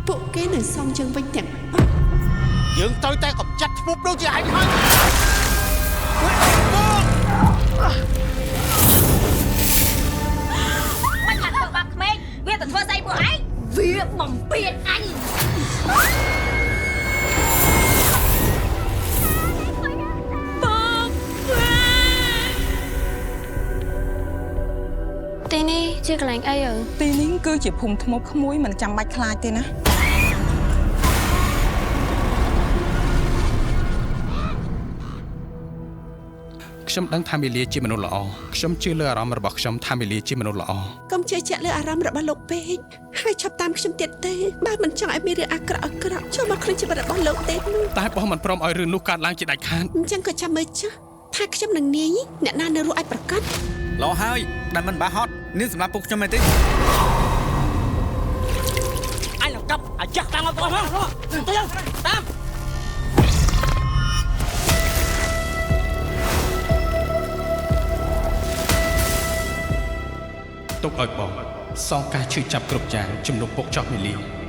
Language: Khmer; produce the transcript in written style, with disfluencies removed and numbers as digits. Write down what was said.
ពួកគេនឹងសងយើងវិញទាំងយើងត្រូវតែកំចាត់ធ្ពប់ដូចជាឯងហើយមិនថាធ្វើបាបក្មេងវាទៅធ្វើស្អីពួកឯងវាបំពេញអញទីនេះជាកន្លែងអីអើទីនេះគឺជាភូមិថ្មក្មួយមិនចាំបាច់ខ្លាចទេណាខ្ញុំដឹងថាមីលាជាមនុស្សល្អខ្ញុំជឿលើអារម្មណ៍របស់ខ្ញុំថាមីលាជាមនុស្សល្អកុំជឿជាក់លើអារម្មណ៍របស់លោកពេកហើយឆាប់តាមខ្ញុំទៀតទេបើមិនចង់ឲ្យមានរឿងអាក្រក់ចូលមកក្នុងជីវិតរបស់លោកទេតែបងមិនព្រមឲ្យរឿងនោះកើតឡើងជាដាច់ខាតអញ្ចឹងក៏ចាំមើលចុះថាខ្ញុំនឹងនាយអ្នកណានៅរស់ឲ្យប្រកាសឡោហើយដែលមិនបាហត់នេះសម្រាប់ពួកខ្ញុំមែនទេអញនឹងកាប់អាចាស់តាមមកបងទៅតាមទុកឲ្យបងសងការឈឺចាប់គ្រប់យ៉ាងជំនុំពុកចោះមីលី